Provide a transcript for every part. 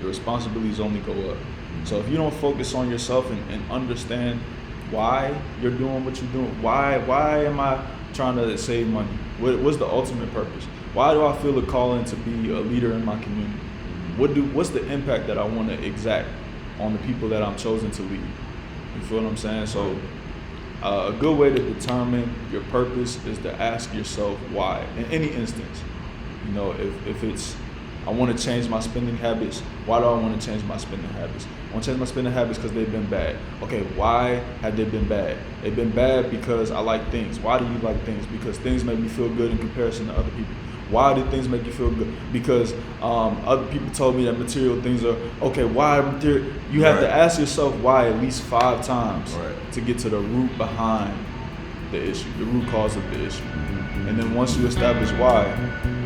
your responsibilities only go up. So if you don't focus on yourself and understand why you're doing what you're doing, why am I trying to save money? What's the ultimate purpose? Why do I feel a calling to be a leader in my community? What's the impact that I want to exact on the people that I'm chosen to lead? You feel what I'm saying? So a good way to determine your purpose is to ask yourself why. In any instance, you know, if it's I want to change my spending habits. Why do I want to change my spending habits? I want to change my spending habits because they've been bad. Okay, why have they been bad? They've been bad because I like things. Why do you like things? Because things make me feel good in comparison to other people. Why do things make you feel good? Because other people told me that material things are okay. Why material? You have to ask yourself why at least 5 times to get to the root behind the issue, the root cause of the issue. And then once you establish why,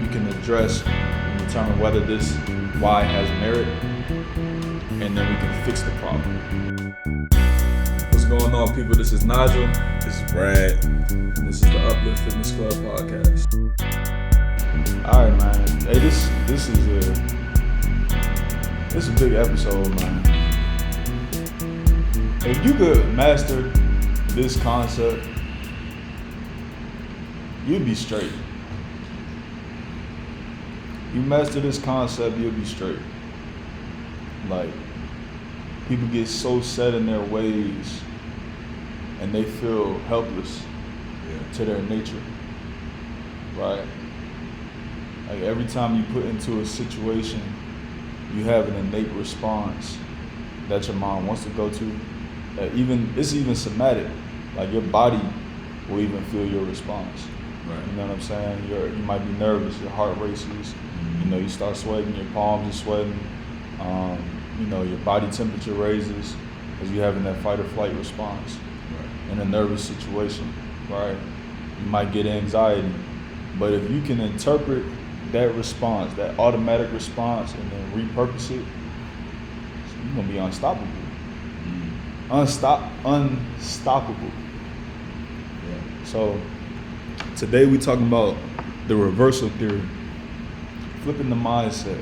you can address and determine whether this why has merit, and then we can fix the problem. What's going on, people? This is Nigel. This is Brad. This is the Uplift Fitness Club podcast. All right, man. Hey, this is a big episode, man. If you could master this concept, you'd be straight. You master this concept, you'll be straight. Like, people get so set in their ways and they feel helpless to their nature, right? Like, every time you put into a situation, you have an innate response that your mind wants to go to. It's even somatic. Like, your body will even feel your response. Right. You know what I'm saying? You might be nervous, your heart races, Mm-hmm. you know, you start sweating, your palms are sweating, you know, your body temperature raises because you're having that fight or flight response in a nervous situation, right? You might get anxiety, but if you can interpret that response, that automatic response, and then repurpose it, you're gonna be unstoppable. Unstoppable. Yeah. So today we talking about the reversal theory, flipping the mindset.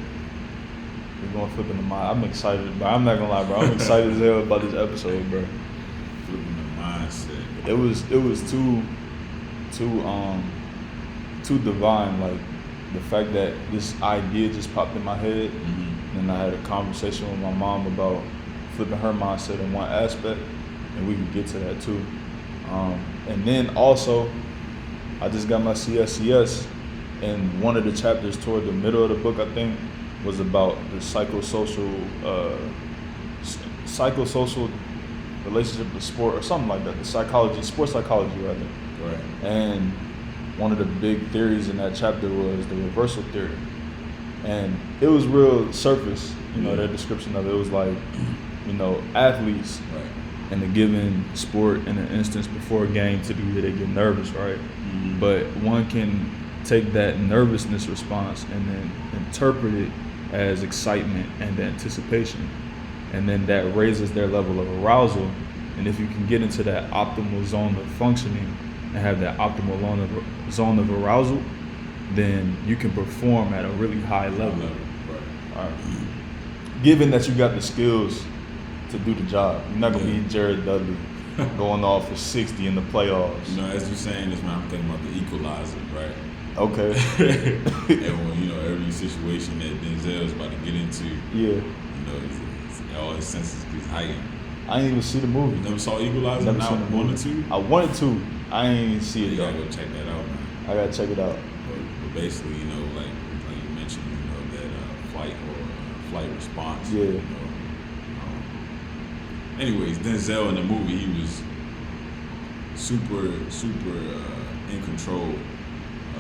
We're going flipping the mind. I'm excited, but I'm not gonna lie, bro. I'm excited as hell about this episode, bro. Flipping the mindset. It was too divine. Like, the fact that this idea just popped in my head, and I had a conversation with my mom about flipping her mindset in one aspect, and we can get to that too. And then also, I just got my CSCS, and one of the chapters toward the middle of the book, I think, was about the psychosocial relationship with sport or something like that. The psychology, sports psychology, rather. Right. And one of the big theories in that chapter was the reversal theory. And it was real surface, you know, their description of it. It was like, you know, athletes in a given sport, in an instance before a game, typically they get nervous, right? Mm-hmm. But one can take that nervousness response and then interpret it as excitement and anticipation. And then that raises their level of arousal. And if you can get into that optimal zone of functioning and have that optimal zone of arousal, then you can perform at a really high level. Right. All right. Given that you got the skills to do the job, you're not gonna be Jared Dudley going off for 60 in the playoffs. You know, as you're saying this, man, I'm thinking about the equalizer, right? Okay. Everyone, you know, every situation that Denzel's about to get into, Yeah. you know, all his senses gets heightened. I didn't even see the movie. You never saw Equalizer? Never Now seen the 1 or movie. 2? I wanted to. I ain't even see it You though. gotta go check that out, man. I gotta check it out. But basically, you know, like you mentioned, you know, that flight response. Yeah. You know, anyways, Denzel in the movie, he was super in control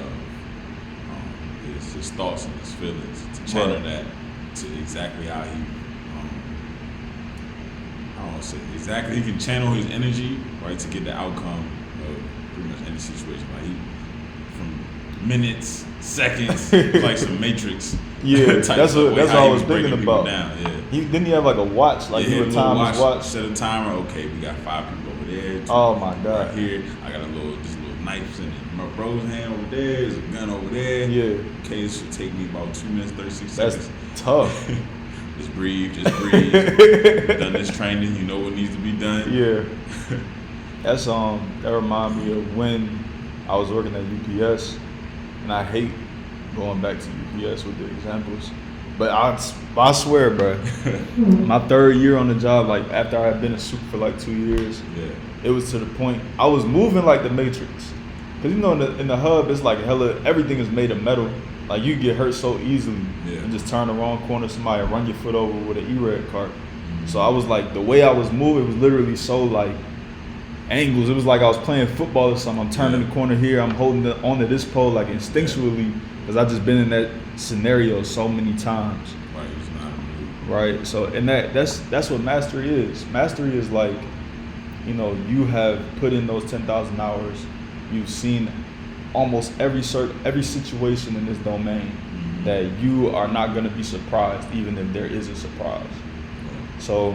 of his thoughts and his feelings to channel that to exactly how he. I don't want to say exactly. He can channel his energy right to get the outcome of pretty much any situation. Like from minutes, seconds, like some Matrix. Yeah, type that's stuff, what I was thinking about. Down, yeah. Didn't he have like a watch? Like he would time his watch? Set a timer. Okay, we got 5 people over there. 2 Oh my God. Right here, I got this little knife in my bro's hand over there. There's a gun over there. Yeah. Okay, this should take me about 2 minutes, 36 That's seconds. tough. Just breathe. You've done this training. You know what needs to be done. Yeah. That's that remind me of when I was working at UPS, and I hate going back to UPS with the examples, but I swear, bro, my third year on the job, like after I had been a super for like 2 years, it was to the point I was moving like the Matrix, cause you know in the hub it's like hella everything is made of metal, like you get hurt so easily and just turn the wrong corner, somebody run your foot over with an E-Red cart. So I was like, the way I was moving was literally so like angles. It was like I was playing football or something. I'm turning the corner here. I'm holding onto this pole like instinctually because I've just been in that scenario so many times. Right. So and that's what mastery is. Mastery is like, you know, you have put in those 10,000 hours. You've seen almost every situation in this domain that you are not going to be surprised, even if there is a surprise. So,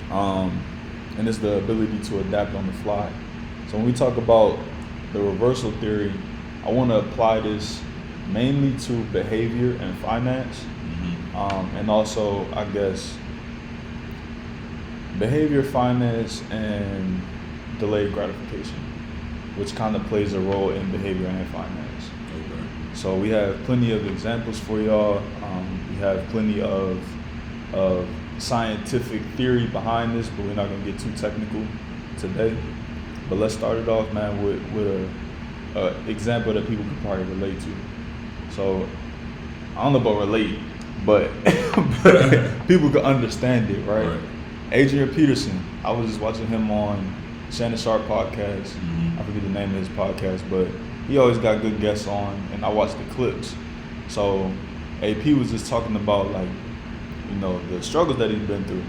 and it's the ability to adapt on the fly. So when we talk about the reversal theory, I want to apply this mainly to behavior and finance, and also, I guess, behavior, finance, and delayed gratification, which kind of plays a role in behavior and finance. Okay. So we have plenty of examples for y'all. We have plenty of scientific theory behind this, but we're not gonna get too technical today. But let's start it off, man, with a example that people can probably relate to. So I don't know about relate, but people can understand it, right? Adrian Peterson, I was just watching him on Shannon Sharp podcast. I forget the name of his podcast, but he always got good guests on, and I watched the clips. So AP was just talking about, like, you know, the struggles that he's been through.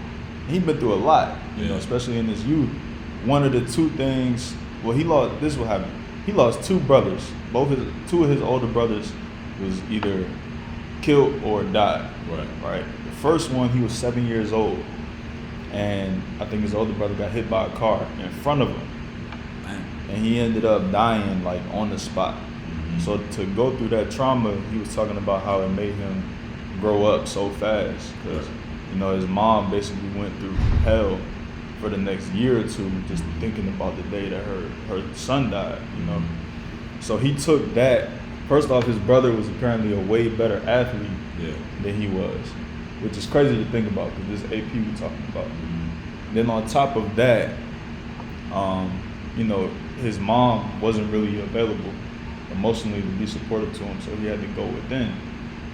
He's been through a lot, you know, especially in his youth. One of the two things, well, this is what happened. He lost two brothers. Two of his older brothers was either killed or died. Right. The first one, he was 7 years old, and I think his older brother got hit by a car in front of him, and he ended up dying like on the spot. So to go through that trauma, he was talking about how it made him grow up so fast, because you know his mom basically went through hell for the next year or two just thinking about the day that her son died, you know. So he took that. First off, his brother was apparently a way better athlete than he was, which is crazy to think about because this AP we're talking about. Then on top of that, you know, his mom wasn't really available emotionally to be supportive to him, so he had to go within.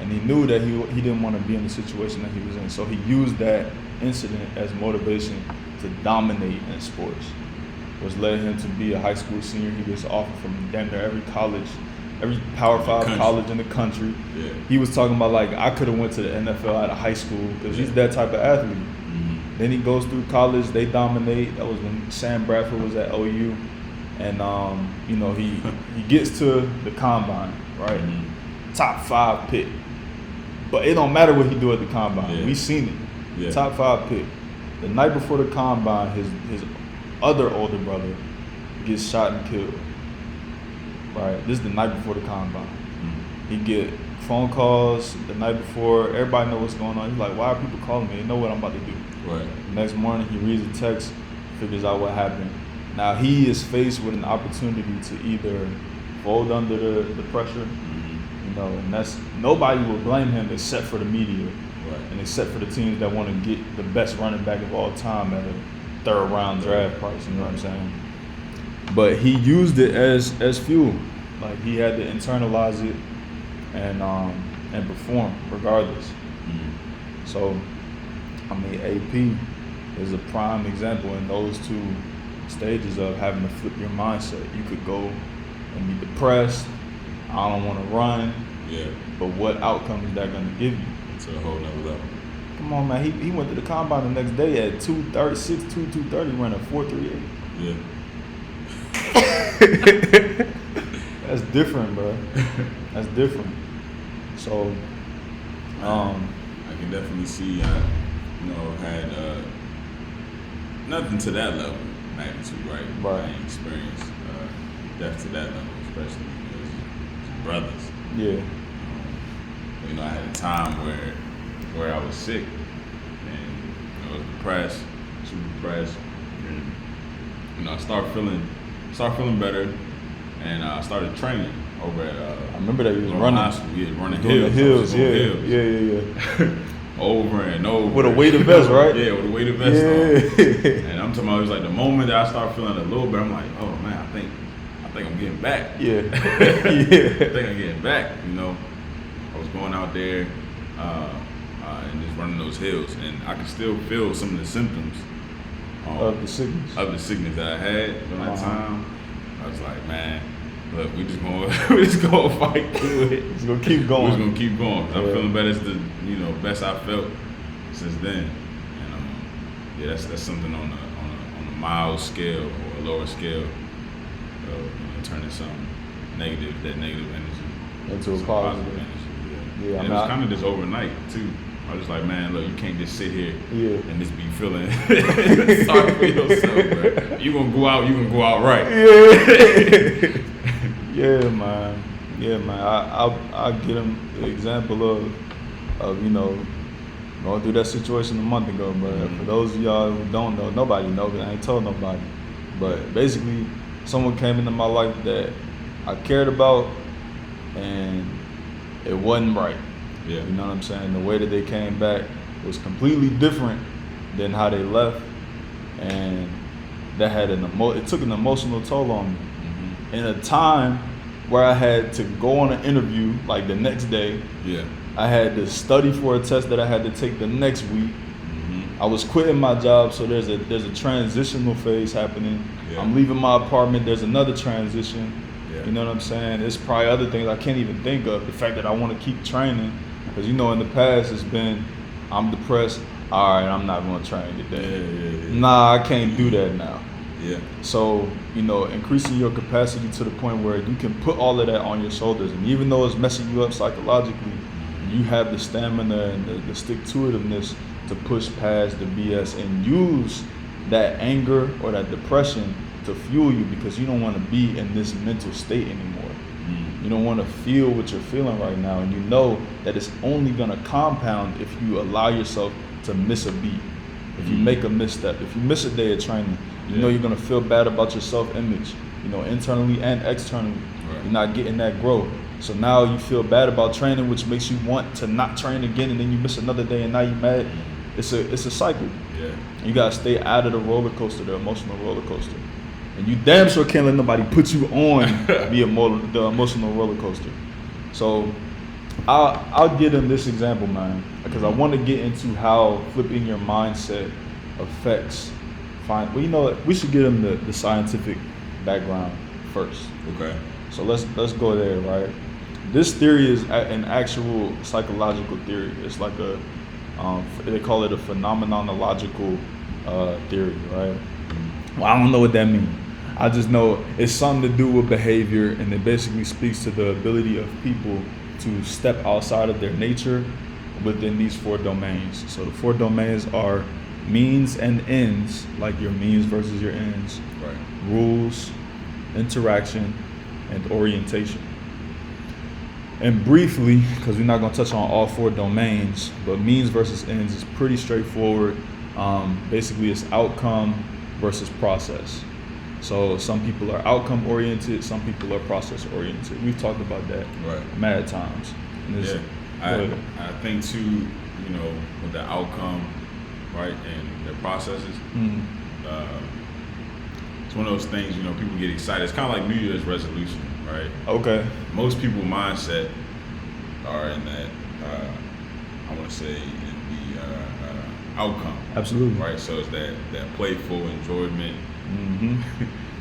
And he knew that he didn't want to be in the situation that he was in, so he used that incident as motivation to dominate in sports, which led him to be a high school senior. He gets offered from damn near every college, every Power 5 college in the country. He was talking about, like, I could have went to the NFL out of high school because he's that type of athlete. Then he goes through college, they dominate. That was when Sam Bradford was at OU. And, you know, he gets to the combine, right? Top 5 pick. But it don't matter what he do at the combine. We seen it. Top 5 pick. The night before the combine, his other older brother gets shot and killed. Right? This is the night before the combine. He get phone calls the night before. Everybody know what's going on. He's like, why are people calling me? They know what I'm about to do. The next morning, he reads the text, figures out what happened. Now he is faced with an opportunity to either fold under the pressure, you know, and that's, nobody will blame him except for the media, and except for the teams that want to get the best running back of all time at a third round draft price. You know what I'm saying? But he used it as fuel. Like, he had to internalize it and perform regardless. So, I mean, AP is a prime example in those two stages of having to flip your mindset. You could go and be depressed. I don't want to run. But what outcome is that going to give you? It's a whole nother level. Come on, man. He went to the combine the next day at 2:36, 2:30, ran a 4.38. That's different, bro. That's different. So, I can definitely see, you know, had nothing to that level, magnitude, right? I ain't experienced death to that level, especially because brothers. You know, I had a time where where I was sick and I was depressed, super depressed, and I started feeling better, and I started training over at I remember that you was running. running. High school, yeah, running Doing the hills. hills, yeah. Over and over. With a weighted vest, right? Yeah, with a weighted vest on. And I'm talking about, it was like the moment that I started feeling a little better, I'm like, oh man, I think I'm getting back. Yeah. I think I'm getting back, you know. I was going out there and just running those hills, and I could still feel some of the symptoms Of the sickness that I had during that time. I was like, man, look, we just gonna fight through it. Just gonna keep going. We're just gonna keep going. I'm feeling better. It's the best I felt since then. And that's something on a mild scale or a lower scale of turning something negative, that negative energy into a positive energy. Yeah. Yeah, And it was kind of just overnight too. I was just like, man, look, you can't just sit here and just be feeling sorry for yourself, bro. You gonna go out right. Yeah. Yeah, man. I get him the example of going through that situation a month ago, but for those of y'all who don't know, nobody knows, I ain't told nobody. But basically, someone came into my life that I cared about, and it wasn't right. Yeah. You know what I'm saying? The way that they came back was completely different than how they left, and that had it took an emotional toll on me. Mm-hmm. In a time where I had to go on an interview like the next day. Yeah. I had to study for a test that I had to take the next week. Mm-hmm. I was quitting my job, so there's a transitional phase happening. Yeah. I'm leaving my apartment, there's another transition. Yeah. You know what I'm saying? There's probably other things I can't even think of. The fact that I want to keep training, because in the past it's been, I'm depressed, all right, I'm not going to train today. Yeah. Nah, I can't do that now. Yeah. So, increasing your capacity to the point where you can put all of that on your shoulders, and even though it's messing you up psychologically, you have the stamina and the stick-to-itiveness to push past the BS and use that anger or that depression to fuel you, because you don't want to be in this mental state anymore. You don't want to feel what you're feeling right now, and you know that it's only going to compound if you allow yourself to miss a beat. If you make a misstep, if you miss a day of training, you know you're going to feel bad about your self-image, internally and externally. Right. You're not getting that growth. So now you feel bad about training, which makes you want to not train again, and then you miss another day and now you're mad. It's a cycle. Yeah. You got to stay out of the roller coaster, the emotional roller coaster. And you damn sure can't let nobody put you on the emotional roller coaster. So I'll give them this example, man, because I want to get into how flipping your mindset affects. We should give them the scientific background first. Okay. So let's go there, right? This theory is an actual psychological theory. It's like they call it a phenomenological theory, right? Well, I don't know what that means. I just know it's something to do with behavior, and it basically speaks to the ability of people to step outside of their nature within these 4 domains. So the 4 domains are means and ends, like your means versus your ends, Right. rules, interaction, and orientation. And briefly, because we're not going to touch on all 4 domains, but means versus ends is pretty straightforward. Basically, it's outcome versus process. So some people are outcome oriented, some people are process oriented. We've talked about that mad times. Yeah, I think too, with the outcome, right, and the processes, it's one of those things, people get excited. It's kind of like New Year's resolution, right? Okay. Most people's mindset are in that, I want to say, in the outcome. Absolutely. Right, so it's that playful enjoyment.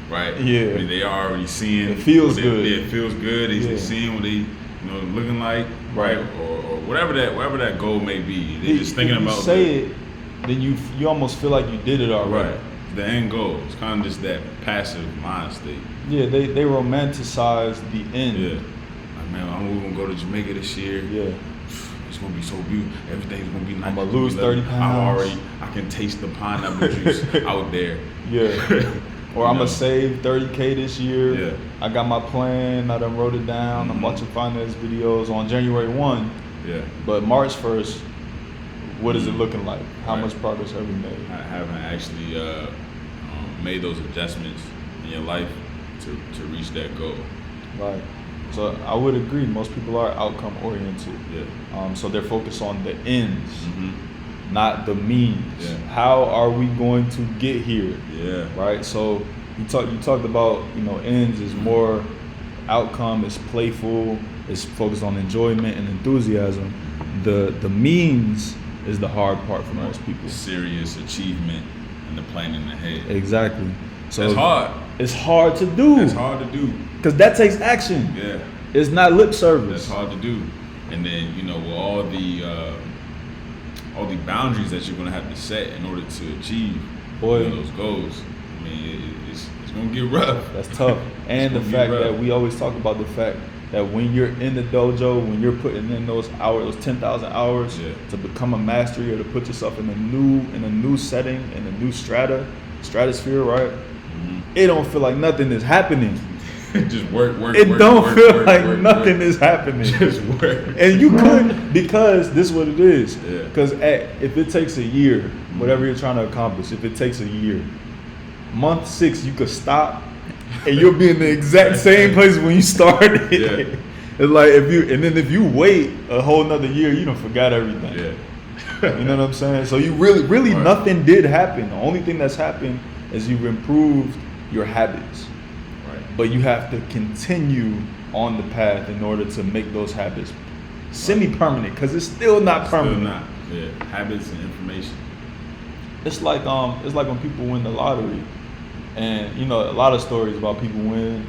Right? Yeah. I mean, they are already seeing. It feels good. It feels good. They're seeing what they, looking like, right? Or whatever that goal may be. They're just thinking about. If you say it, then you almost feel like you did it already. Right. The end goal. It's kind of just that passive mind state. Yeah, they romanticize the end. Yeah. Like, man, we're gonna go to Jamaica this year. Yeah. It's gonna be so beautiful. Everything's gonna be nice. I'm gonna lose 30 pounds. I can taste the pineapple juice out there. Yeah. Or I'm gonna save 30K this year. Yeah. I got my plan. I done wrote it down. I'm watching finance videos on January 1. Yeah. But March 1st, what is it looking like? How much progress have we made? I haven't actually made those adjustments in your life to reach that goal. Right. So I would agree. Most people are outcome oriented. Yeah. So they're focused on the ends, Mm-hmm. not the means. Yeah. How are we going to get here? Yeah. Right. So you talked about, ends is more outcome, is playful, is focused on enjoyment and enthusiasm. The means is the hard part for most people. Serious achievement and the planning ahead. Exactly. So it's hard. It's hard to do. It's hard to do. Because that takes action. Yeah. It's not lip service. That's hard to do. And then, with all the boundaries that you're gonna have to set in order to achieve those goals. I mean, it's gonna get rough. That's tough. And the fact that we always talk about the fact that when you're in the dojo, when you're putting in those hours, those 10,000 hours to become a mastery or to put yourself in a new setting, in a new stratosphere, right? Mm-hmm. It don't feel like nothing is happening. Just work. It don't feel like nothing is happening. Just work. And you could, because this is what it is. Yeah. Because if it takes a year, whatever you're trying to accomplish, if it takes a year, month 6 you could stop, and you'll be in the exact same place when you started. Yeah. It's like if you wait a whole nother year, you done forgot everything. Yeah. You know what I'm saying? So you really nothing did happen. The only thing that's happened is you've improved your habits. Right. But you have to continue on the path in order to make those habits semi-permanent, because it's still not permanent. Still not. Yeah. Habits and information. It's like when people win the lottery, and a lot of stories about people win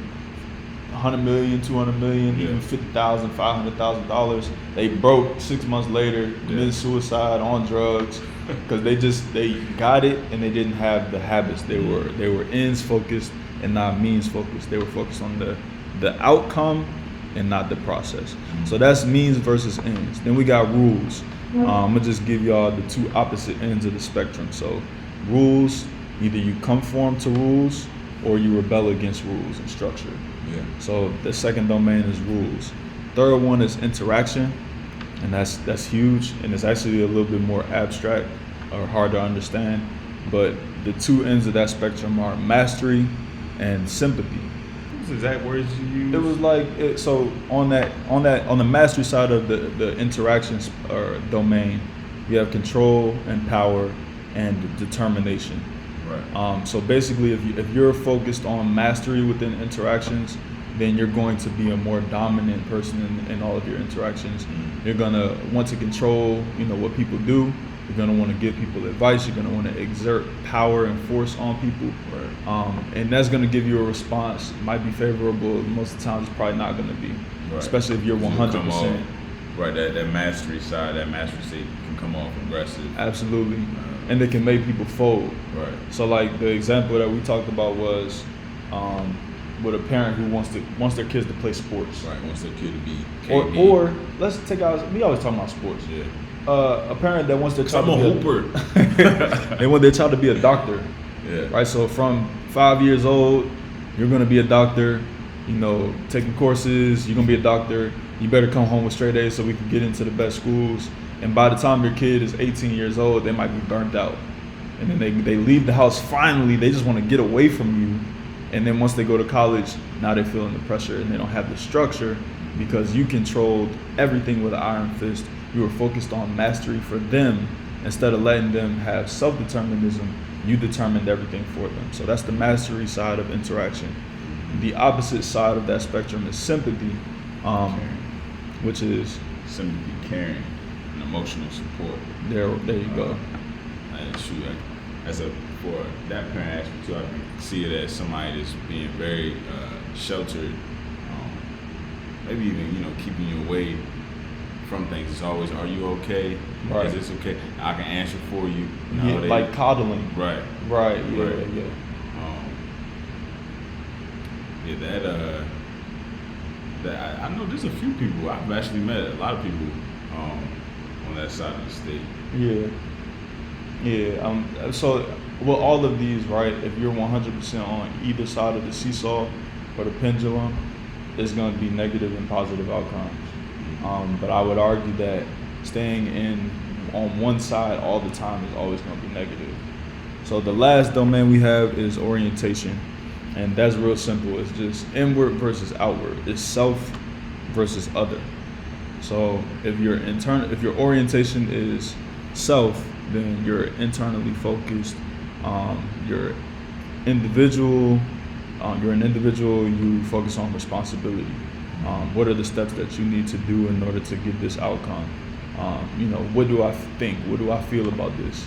$100 million, $200 million, even $50,000, $500,000. They broke 6 months later, committed suicide, on drugs, because they got it and they didn't have the habits. They were ends focused and not means focused. They were focused on the outcome and not the process. So that's means versus ends. Then we got rules. I'm gonna just give y'all the two opposite ends of the spectrum. So rules, either you conform to rules or you rebel against rules and structure. Yeah. So the second domain is rules. Third one is interaction, and that's huge, and it's actually a little bit more abstract or hard to understand. But the two ends of that spectrum are mastery and sympathy. What was the exact words you used? It was like so on the mastery side of the interactions or domain, you have control and power and determination. Right. So basically, if you're focused on mastery within interactions, then you're going to be a more dominant person in all of your interactions. Mm-hmm. You're gonna want to control, what people do. You're gonna want to give people advice. You're gonna want to exert power and force on people. Right. And that's gonna give you a response. It might be favorable. Most of the time, it's probably not gonna be, especially if you're 100%. Right. That mastery side, that mastery state can come off aggressive. Absolutely. And it can make people fold. Right. So like the example that we talked about was with a parent who wants their kids to play sports. Right. Wants their kid to be KB. Or let's take out. We always talk about sports. Yeah. A parent that wants their child to be a hooper. They want their child to be a doctor. Yeah. Right. So from 5 years old, you're gonna be a doctor. Taking courses. You're gonna be a doctor. You better come home with straight A's so we can get into the best schools. And by the time your kid is 18 years old, they might be burnt out. And then they leave the house finally, they just want to get away from you. And then once they go to college, now they're feeling the pressure and they don't have the structure because you controlled everything with an iron fist. You were focused on mastery for them instead of letting them have self-determinism. You determined everything for them. So that's the mastery side of interaction. The opposite side of that spectrum is sympathy, which is sympathy, caring. Emotional support. There you go. And shoot, for that parent aspect too, I can see it as somebody that's being very sheltered, maybe even keeping you away from things. It's always, are you okay? Right. Is this okay? I can answer for you. Like coddling. Right. Right. Yeah. Right. That I know there's a few people I've actually met. A lot of people. On that side of the state. Yeah. So with all of these, right, if you're 100% on either side of the seesaw or the pendulum, there's going to be negative and positive outcomes. But I would argue that staying in on one side all the time is always going to be negative. So the last domain we have is orientation, and that's real simple. It's just inward versus outward. It's self versus other. So if your orientation is self, then you're internally focused. You're individual. You're an individual. You focus on responsibility. What are the steps that you need to do in order to get this outcome? What do I think? What do I feel about this?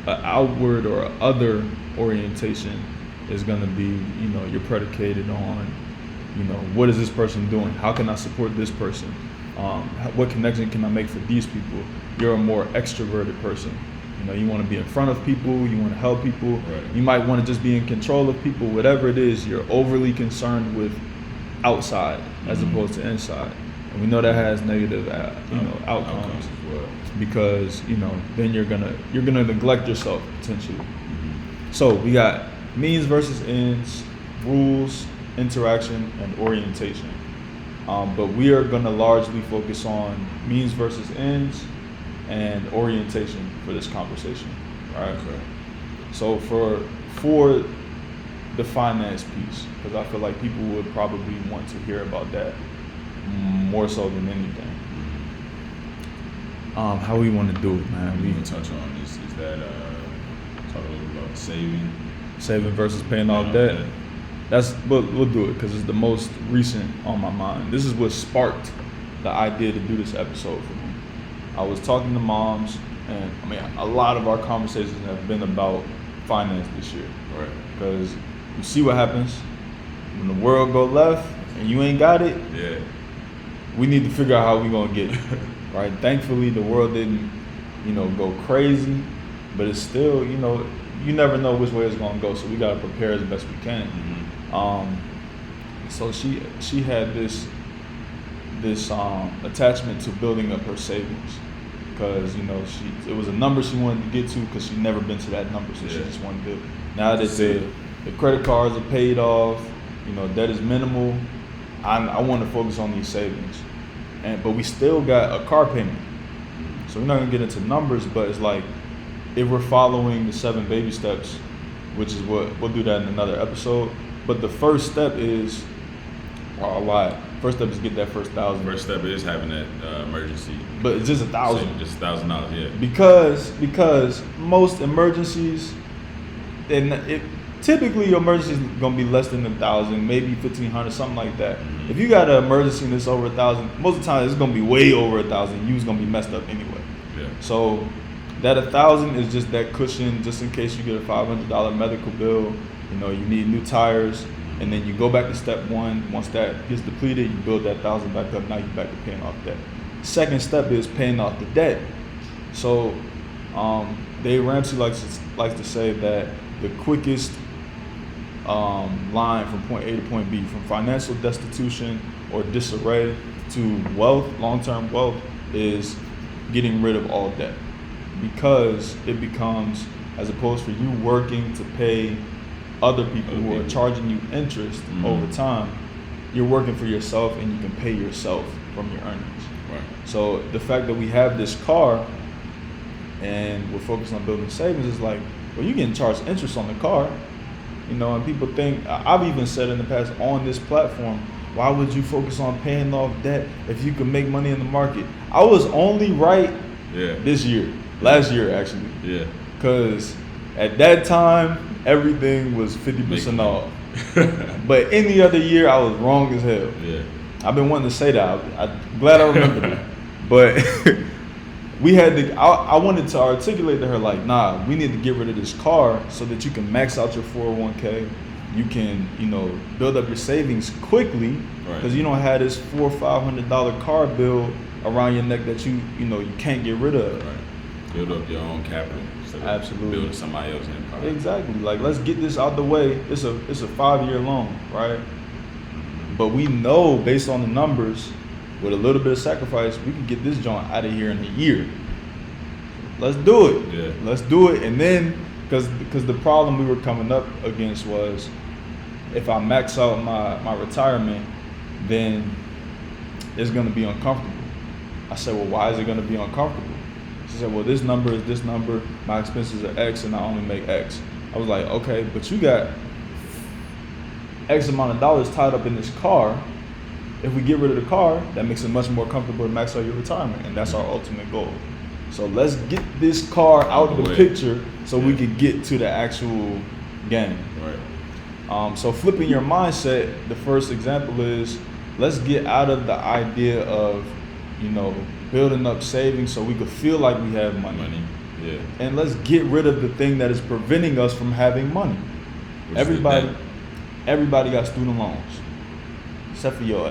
An outward or other orientation is going to be, you're predicated on, what is this person doing? How can I support this person? What connection can I make for these people? You're a more extroverted person. You want to be in front of people. You want to help people. Right. You might want to just be in control of people. Whatever it is, you're overly concerned with outside as opposed to inside. And we know that has negative, outcomes as well. Because then you're gonna neglect yourself potentially. So we got means versus ends, rules, interaction, and orientation. But we are gonna largely focus on means versus ends and orientation for this conversation. All right. Okay. So for the finance piece, because I feel like people would probably want to hear about that more so than anything. How we want to do it, man? We can touch on is that talk a little about saving versus paying off debt. We'll do it because it's the most recent on my mind. This is what sparked the idea to do this episode for me. I was talking to moms, and a lot of our conversations have been about finance this year, right? Because you see what happens when the world go left and you ain't got it. Yeah. We need to figure out how we gonna get it, right? Thankfully, the world didn't, go crazy, but it's still, you never know which way it's gonna go, so we gotta prepare as best we can. So she had this attachment to building up her savings, because it was a number she wanted to get to because she'd never been to that number, so she just wanted to. Now that the credit cards are paid off, debt is minimal. I want to focus on these savings, but we still got a car payment. So we're not gonna get into numbers, but it's like if we're following the 7 baby steps, which is what we'll do that in another episode. But the first step is, I'll lie. First step is get that first $1,000. First step is having that emergency. But it's just $1,000. Just $1,000, yeah. Because most emergencies, typically your emergency is gonna be less than $1,000, maybe $1,500, something like that. If you got an emergency that's over $1,000, most of the time it's gonna be way over $1,000. You's gonna be messed up anyway. Yeah. So that $1,000 is just that cushion, just in case you get a $500 medical bill. You need new tires, and then you go back to step 1. Once that gets depleted, you build that $1,000 back up. Now you're back to paying off debt. Second step is paying off the debt. So Dave Ramsey likes to say that the quickest line from point A to point B, from financial destitution or disarray to wealth, long-term wealth, is getting rid of all debt, because it becomes, as opposed for you working to pay other people who are charging you interest over time, you're working for yourself and you can pay yourself from your earnings. Right. So the fact that we have this car and we're focused on building savings is like, well, you're getting charged interest on the car, and people think, I've even said in the past on this platform, why would you focus on paying off debt if you can make money in the market? I was only right last year actually. Yeah. Because at that time, everything was 50% off. But any other year, I was wrong as hell. Yeah. I've been wanting to say that. I'm glad I remembered it. But we had to, I wanted to articulate to her, like, nah, we need to get rid of this car so that you can max out your 401k. You can, build up your savings quickly, because you don't have this $400 or $500 car bill around your neck that you can't get rid of. Right. Build up your own capital. Absolutely. Building somebody else's empire. Exactly. Like, let's get this out the way. It's a 5-year loan, right? But we know, based on the numbers, with a little bit of sacrifice, we can get this joint out of here in a year. Let's do it. Yeah. Let's do it. And then, because the problem we were coming up against was, if I max out my retirement, then it's going to be uncomfortable. I said, well, why is it going to be uncomfortable? She said, well, this number is this number. My expenses are X, and I only make X. I was like, okay, but you got X amount of dollars tied up in this car. If we get rid of the car, that makes it much more comfortable to max out your retirement, and that's our ultimate goal. So let's get this car out of the picture so we can get to the actual game. Right. So flipping your mindset, the first example is let's get out of the idea of, building up savings so we could feel like we have money. Yeah. And let's get rid of the thing that is preventing us from having money. Everybody got student loans. Except for your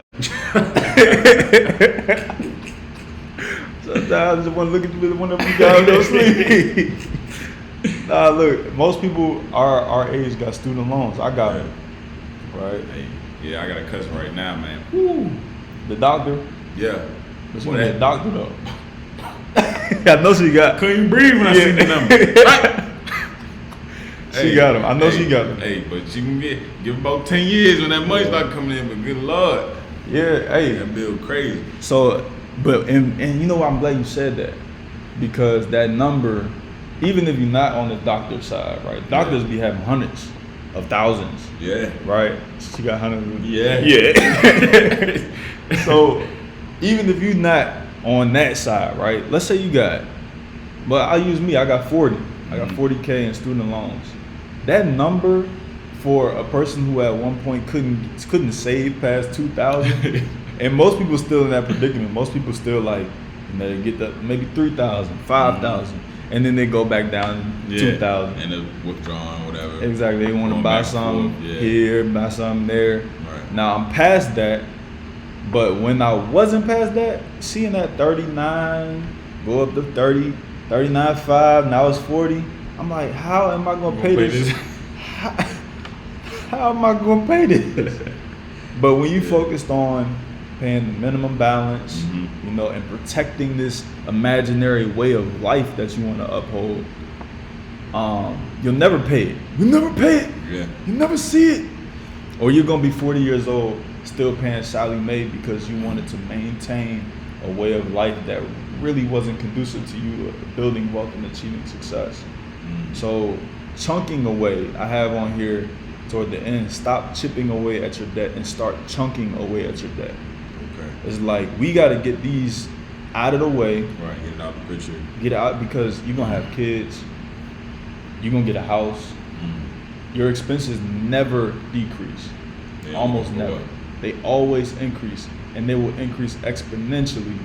Sometimes I just want to look at you whenever you guys go sleep. Nah, look, most people our age got student loans. I got it. Right? Hey, yeah, I got a cousin right now, man. Woo. The doctor? Yeah. But she a doctor though. I know she got. Couldn't even breathe when I seen the number. Right? She got him. I know she got him. Hey, but she can give about 10 years when that money start coming in. But good Lord. Yeah, hey. That bill crazy. So, but and you know what? I'm glad you said that, because that number, even if you're not on the doctor side, right? Doctors be having hundreds of thousands. Yeah. Right. She got hundreds. Yeah. Yeah. So, even if you're not on that side, right? Let's say you got, but I'll use me. I got 40. I got 40K in student loans. That number for a person who at one point couldn't save past 2,000, and most people still in that predicament. Most people still like, they get the maybe 3,000, 5,000, and then they go back down to 2,000. And they're withdrawing, whatever. Exactly. They want to buy something here, buy something there. Right. Now I'm past that, but when I wasn't past that, seeing that 39 go up to 30, 39.5, now it's 40. I'm like, how am I gonna pay this? How am I gonna pay this? But when you focused on paying the minimum balance, and protecting this imaginary way of life that you want to uphold, you'll never pay it. You'll never pay it. Yeah. You'll never see it. Or you're gonna be 40 years old still paying Sally Mae because you wanted to maintain a way of life that really wasn't conducive to you building wealth and achieving success. So chunking away, I have on here toward the end, stop chipping away at your debt and start chunking away at your debt. Okay. It's like, we got to get these out of the way. Right, get it out the picture. Get it out, because you're going to have kids. You're going to get a house. Your expenses never decrease. Almost never. They always increase, and they will increase exponentially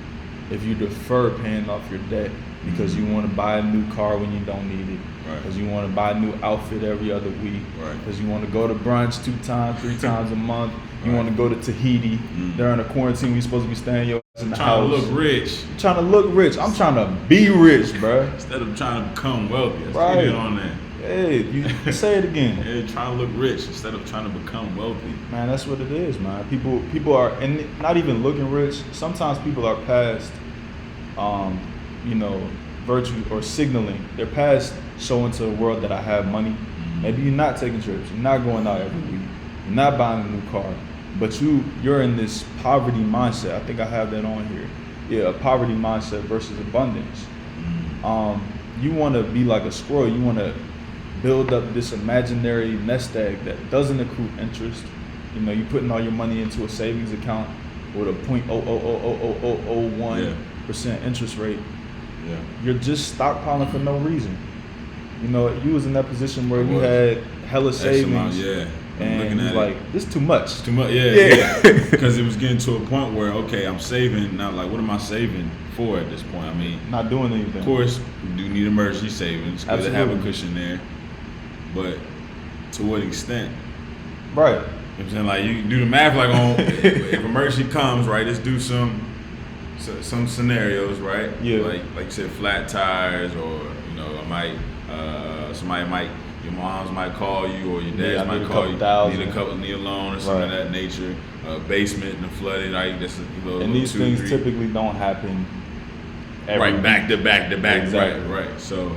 if you defer paying off your debt because you want to buy a new car when you don't need it, because you want to buy a new outfit every other week, because you want to go to brunch 2 times, 3 times a month, you want to go to Tahiti during a quarantine. We supposed to be staying your ass in the house. Trying to look rich. You're trying to look rich. I'm trying to be rich, bro. Instead of trying to become wealthy. Right. Get it on there. Hey, you say it again. Yeah, trying to look rich instead of trying to become wealthy. Man, that's what it is, man. People are, and not even looking rich. Sometimes people are past, virtue or signaling. They're past showing to the world that I have money. Maybe you're not taking trips. You're not going out every week. You're not buying a new car. But you're in this poverty mindset. I think I have that on here. Yeah, a poverty mindset versus abundance. You want to be like a squirrel. You want to build up this imaginary nest egg that doesn't accrue interest. You're putting all your money into a savings account with a 0.0000001% interest rate. Yeah. You're just stockpiling for no reason. You was in that position where you had hella savings. And it's like, this is too much. Too much, yeah. Because it was getting to a point where, okay, I'm saving. Now, like, what am I saving for at this point? I mean, not doing anything. Of course, we do need emergency savings. Good to have a cushion there. But to what extent? Right. You know what I'm saying? Like, you do the math, like, on if emergency comes, right, let's do some scenarios, right? Yeah. Like you said, flat tires, or, your moms might call you, or your dads might call you. Need a loan or something of that nature. Basement and flooded, right? That's and these things typically don't happen right back to back. Exactly. Right. So,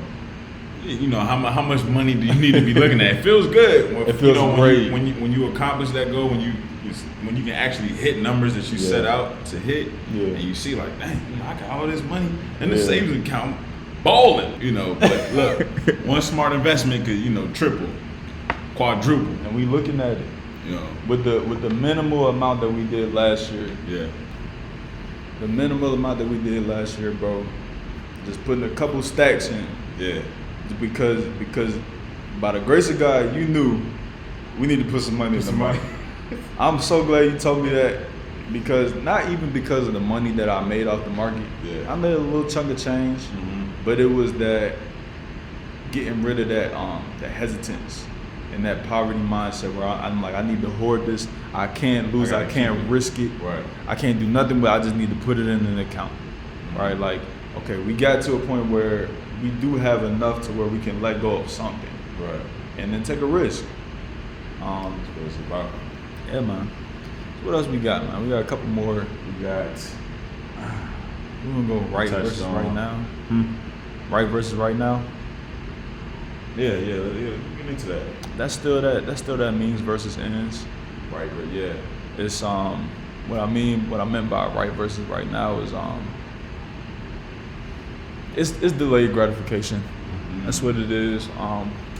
how much money do you need to be looking at? It feels good. It feels great when you accomplish that goal. When you can actually hit numbers that you set out to hit, and you see like, dang, I got all this money in the savings account. balling, you know. But look, one smart investment could, you know, triple, quadruple. And we looking at it, You know. with the minimal amount that we did last year. Yeah. The minimal amount that we did last year, bro. Just putting a couple stacks in. Yeah. Because by the grace of God, you knew we need to put some money in the market. I'm so glad you told me that, because not even because of the money that I made off the market. Yeah. I made a little chunk of change, but it was that getting rid of that hesitance and that poverty mindset where I'm like, I need to hoard this. I can't lose. I can't risk it. Right. I can't do nothing, but I just need to put it in an account. Right? Like, okay, we got to a point where we do have enough to where we can let go of something. Right. And then take a risk. That's what it's about. Yeah, man. So what else we got, man? We got a couple more. We got. We're gonna go right versus right now. Right versus right now. Yeah. Get into that. That's still that means versus ends. Right. Yeah. It's what I meant by right versus right now is it's delayed gratification. That's what it is.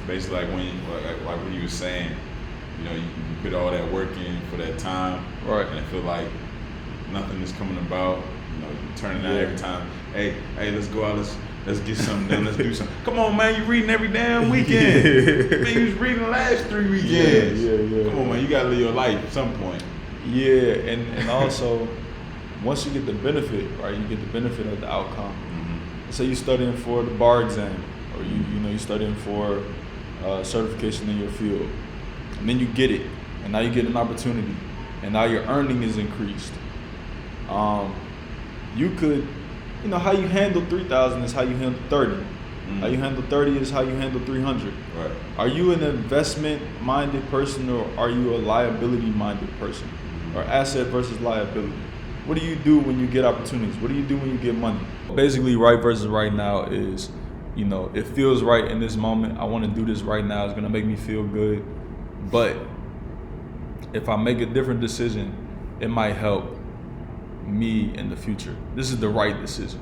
Basically, like when you were saying, you know, you put all that work in for that time, Right. And I feel like nothing is coming about. You know, you turning out every time. Hey, let's go out. Let's get something done. Let's do something. Come on, man, you reading every damn weekend. Man, you was reading the last 3 weekends. Yeah. Come on, man, you gotta live your life at some point. Yeah, and also once you get the benefit, right? You get the benefit of the outcome. Say you're studying for the bar exam, or you're studying for certification in your field, and then you get it, and now you get an opportunity, and now your earning is increased. You could, how you handle 3,000 is how you handle 30. How you handle 30 is how you handle 300. Right. Are you an investment-minded person, or are you a liability-minded person, or asset versus liability? What do you do when you get opportunities? What do you do when you get money? Basically, right versus right now is, it feels right in this moment. I want to do this right now. It's going to make me feel good. But if I make a different decision, it might help me in the future. This is the right decision,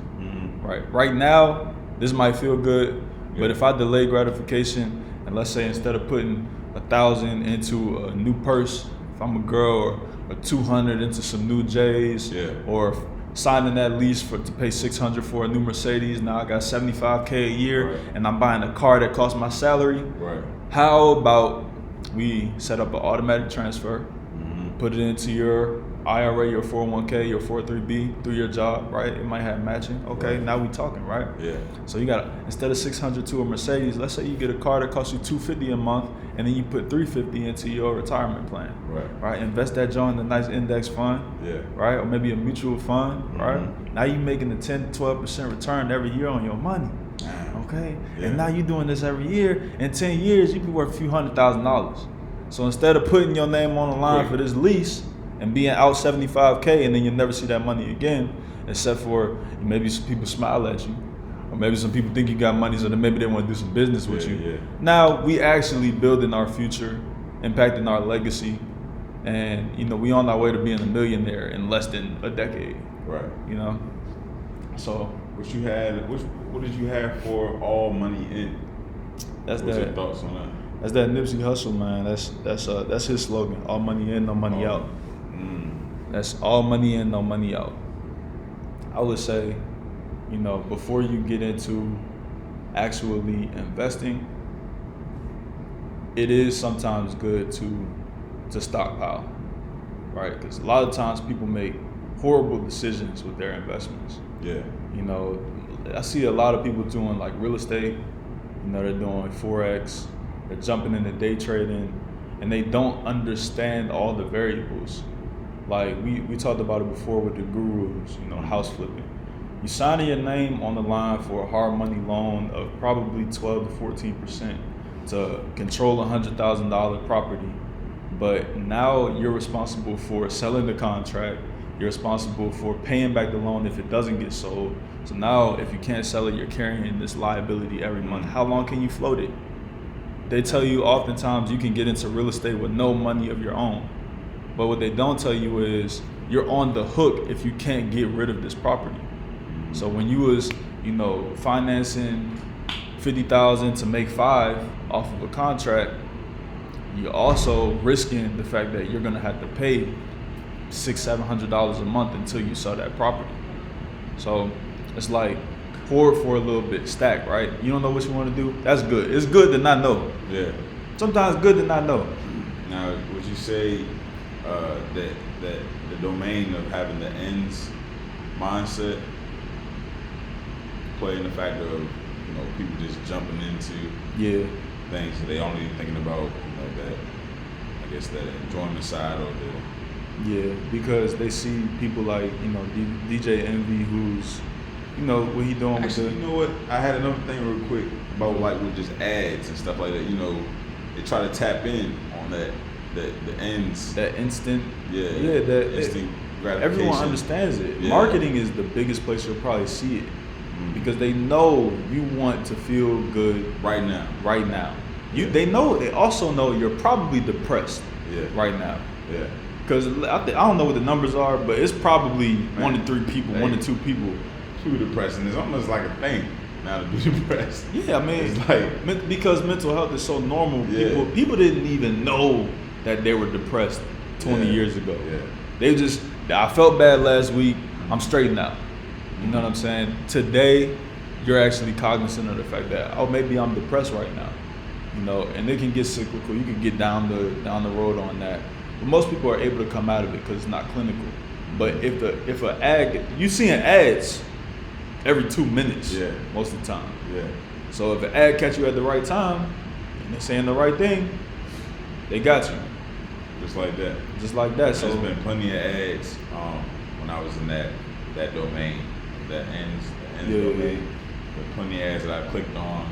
right? Right now, this might feel good, but if I delay gratification, and let's say instead of putting 1,000 into a new purse, if I'm a girl, or 200 into some new J's, or signing that lease to pay 600 for a new Mercedes, now I got 75K a year, and I'm buying a car that costs my salary. Right. How about we set up an automatic transfer, put it into your IRA, your 401k, your 403b through your job, right? It might have matching. Okay, Right. now we talking, right? Yeah. So you got, instead of 600 to a Mercedes, let's say you get a car that costs you $250 a month, and then you put $350 into your retirement plan. Right. Invest that joint in a nice index fund. Yeah. Right, or maybe a mutual fund. Right. Now you're making a 10 to 12% return every year on your money. Okay. Yeah. And now you're doing this every year. In 10 years, you be worth a few $100,000. So instead of putting your name on the line for this lease and being out 75K, and then you'll never see that money again, except for maybe some people smile at you, or maybe some people think you got money, so then maybe they want to do some business with you. Yeah. Now we actually building our future, impacting our legacy, and we on our way to being a millionaire in less than a decade. Right. So what did you have for all money in? What's your thoughts on that? That's that Nipsey Hussle, man. That's his slogan. All money in, no money out. That's all money in, no money out. I would say, before you get into actually investing, it is sometimes good to stockpile, right? Because a lot of times people make horrible decisions with their investments. Yeah. I see a lot of people doing like real estate. They're doing Forex. They're jumping into day trading, and they don't understand all the variables. Like we talked about it before with the gurus, house flipping. You signing your name on the line for a hard money loan of probably 12 to 14% to control a $100,000 property, but now you're responsible for selling the contract. You're responsible for paying back the loan if it doesn't get sold. So now if you can't sell it, you're carrying this liability every month. How long can you float it? They tell you oftentimes you can get into real estate with no money of your own. But what they don't tell you is you're on the hook if you can't get rid of this property. So when you was, financing $50,000 to make $5,000 off of a contract, you're also risking the fact that you're gonna have to pay $600-700 a month until you sell that property. So it's like hoard for a little bit, stack, right? You don't know what you want to do. That's good. It's good to not know. Yeah. Sometimes it's good to not know. Now, would you say that the domain of having the ends mindset play in the factor of people just jumping into things they only thinking about that, I guess, that enjoyment side or the because they see people like DJ Envy, who's what he doing. Actually, you know what? I had another thing real quick about like with just ads and stuff like that. They try to tap in on the ends. That instant. That instant gratification. Everyone understands it. Yeah. Marketing is the biggest place you'll probably see it because they know you want to feel good right now. They also know you're probably depressed. Right now. Yeah. Because I don't know what the numbers are, but it's probably 1 to 3 people, 1 to 2 people. Too depressing. It's almost like a thing now to be depressed. Yeah, I mean, it's like because mental health is so normal. Yeah. People didn't even know that they were depressed 20 years ago. Yeah. They just, I felt bad last week. I'm straight now. You know what I'm saying? Today, you're actually cognizant of the fact that maybe I'm depressed right now. And it can get cyclical. You can get down the road on that. But most people are able to come out of it because it's not clinical. But if an ad, you seeing ads every 2 minutes most of the time. Yeah. So if an ad catch you at the right time and they're saying the right thing, they got you. Just like that. So there's been plenty of ads when I was in that domain, that ends domain. There's plenty of ads that I clicked on,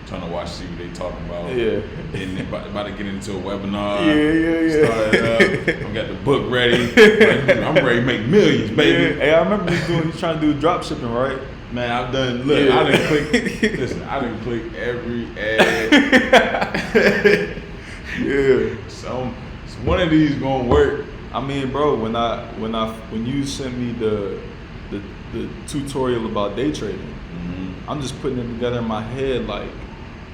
trying to see what they talking about. And about to get into a webinar. Started up. I got the book ready. I'm ready to make millions, baby. Hey, I remember he's trying to do drop shipping, right? Man, I've done. Look, I didn't click. Listen, I didn't click every ad. So one of these gonna work. I mean, bro, when you sent me the tutorial about day trading, I'm just putting it together in my head like,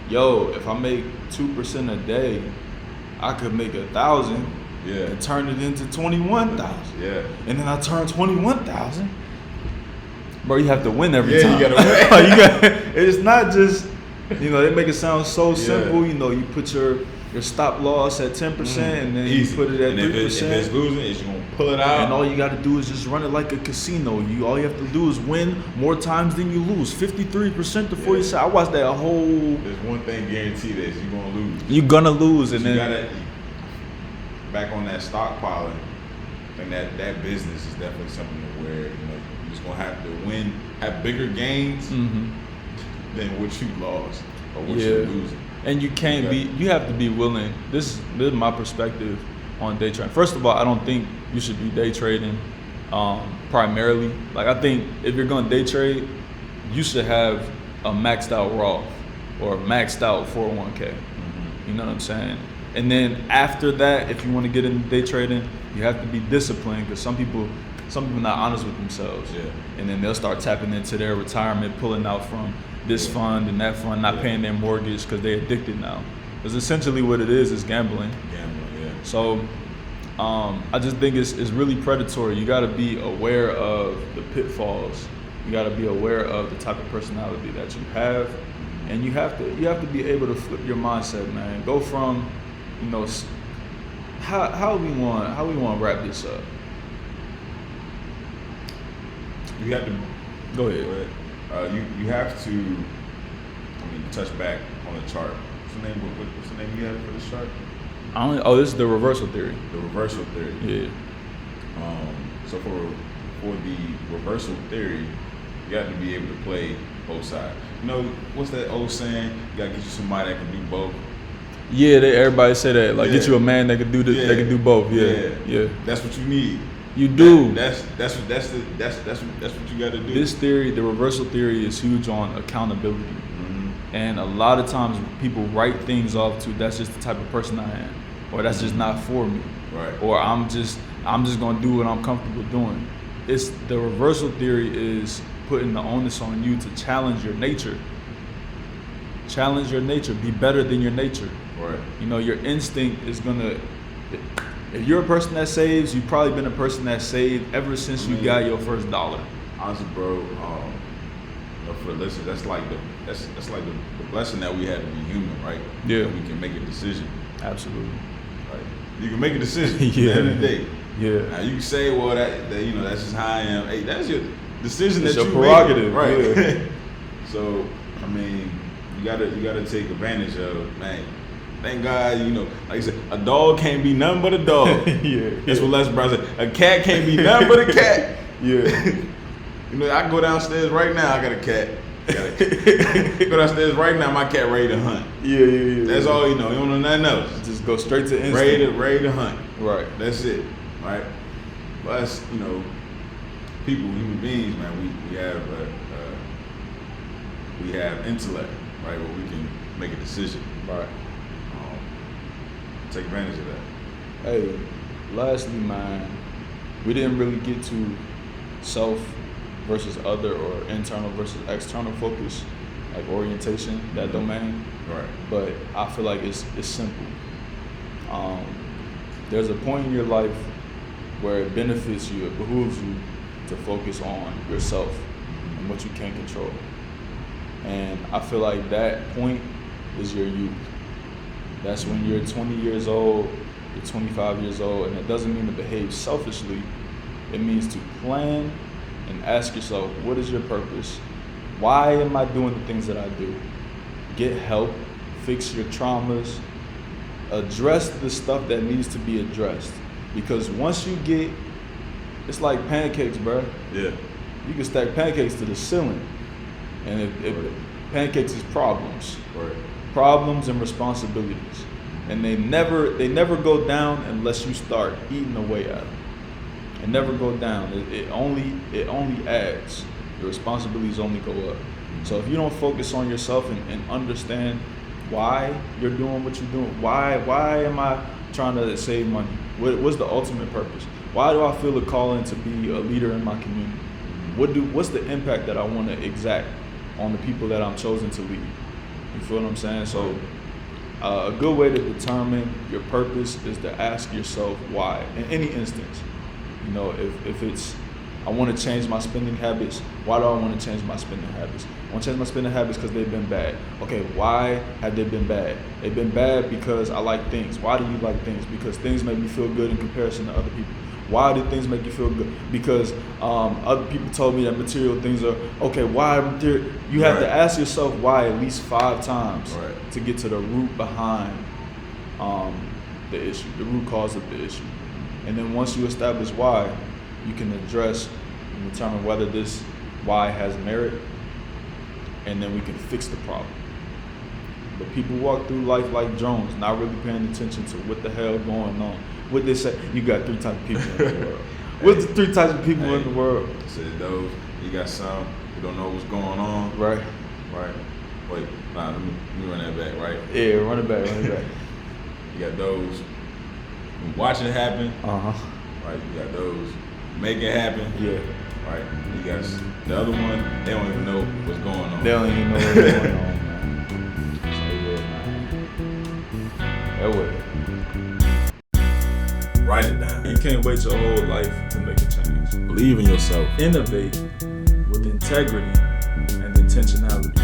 yo, if I make 2% a day, I could make 1,000 and turn it into 21,000. Yeah. And then I turn 21,000. Bro, you have to win every time. You gotta win. It's not just, they make it sound so simple. You put your stop loss at 10% and then Easy. You put it at 3%. If it's losing, you're gonna pull it out. And all you got to do is just run it like a casino. All you have to do is win more times than you lose. 53% before you say. I watched that whole. There's one thing guaranteed is you're gonna lose. You're gonna lose, and you then gotta back on that stockpiling. I think that business is definitely something where you're just gonna have to win, have bigger gains than what you lost or what you're losing. And you can't you have to be willing. This is my perspective on day trading. First of all, I don't think you should be day trading primarily. Like, I think if you're going to day trade, you should have a maxed out Roth or a maxed out 401k. You know what I'm saying? And then after that, if you want to get into day trading, you have to be disciplined because some people not honest with themselves. And then they'll start tapping into their retirement, pulling out from this fund and that fund, not paying their mortgage because they're addicted now. Because essentially what it is gambling. So I just think it's really predatory. You got to be aware of the pitfalls. You got to be aware of the type of personality that you have, and you have to be able to flip your mindset, man. Go from, how we want to wrap this up. You have to go ahead. You have to, touch back on the chart. What's the name you have for the chart? This is the reversal theory. The reversal theory. Yeah. So for the reversal theory, you have to be able to play both sides. What's that old saying? You gotta get you somebody that can do both. Yeah, everybody say that. Like, get you a man that can do that can do both. Yeah. That's what you need. You do. That's what you got to do. This theory, the reversal theory, is huge on accountability. And a lot of times people write things off to, that's just the type of person I am, or that's just not for me, right? Or I'm just gonna do what I'm comfortable doing. It's the reversal theory is putting the onus on you to challenge your nature. Challenge your nature. Be better than your nature. Right. You know, your instinct is gonna. If you're a person that saves, you've probably been a person that saved ever since you got your first dollar. Honestly, bro, for the listeners, that's like the blessing that we had to be human, right? Yeah. That we can make a decision. Absolutely. Right. You can make a decision Yeah. at the end of the day. Yeah. Now you can say, well, that you know, that's just how I am. Hey, that's your decision. It's that your you prerogative, make, right? yeah. So, I mean, you gotta take advantage of, man. Thank God, you know, like I said, a dog can't be nothing but a dog. Yeah. That's what Les Brown said. A cat can't be nothing but a cat. Yeah. You know, I go downstairs right now, I got a cat. Go downstairs right now, my cat ready to hunt. Yeah. That's all you know. You don't know nothing else. Just go straight to instinct. Ready to hunt. Right. That's it. Right. But us, you know, people, human beings, man, we have intellect, right, where we can make a decision. Right. Take advantage of that. Hey, lastly, man, we didn't really get to self versus other or internal versus external focus, like orientation, that domain. Right. But I feel like it's simple. There's a point in your life where it benefits you, it behooves you to focus on yourself and what you can control. And I feel like that point is your youth. That's when you're 20 years old, you're 25 years old, and it doesn't mean to behave selfishly. It means to plan and ask yourself, what is your purpose? Why am I doing the things that I do? Get help, fix your traumas, address the stuff that needs to be addressed. Because once you get, it's like pancakes, bro. Yeah. You can stack pancakes to the ceiling. And if pancakes is problems. Right. Problems and responsibilities. And they never go down unless you start eating away at them. It never go down. It only adds. Your responsibilities only go up. So if you don't focus on yourself and understand why you're doing what you're doing, why am I trying to save money? What's the ultimate purpose? Why do I feel a calling to be a leader in my community? What's the impact that I want to exact on the people that I'm chosen to lead? You feel what I'm saying? So a good way to determine your purpose is to ask yourself why in any instance. You know, if it's, I want to change my spending habits. Why do I want to change my spending habits? I want to change my spending habits because they've been bad. Okay, why have they been bad? They've been bad because I like things. Why do you like things? Because things make me feel good in comparison to other people. Why do things make you feel good? Because other people told me that material things are, okay, why material? You have to ask yourself why at least 5 times to get to the root behind the issue, the root cause of the issue. And then once you establish why, you can address and determine whether this why has merit, and then we can fix the problem. But people walk through life like drones, not really paying attention to what the hell going on. What they say, you got 3 types of people in the world. What's the 3 types of people in the world? Said those, you got some who don't know what's going on. Right. Wait, let me run that back, right? Yeah, run it back. You got those who watch it happen. Right, you got those who make it happen. Yeah. Right, you got the other one, they don't even know what's going on. They don't even know what's going on, man. So yeah, man. That way. Write it down. You can't wait your whole life to make a change. Believe in yourself. Innovate with integrity and intentionality.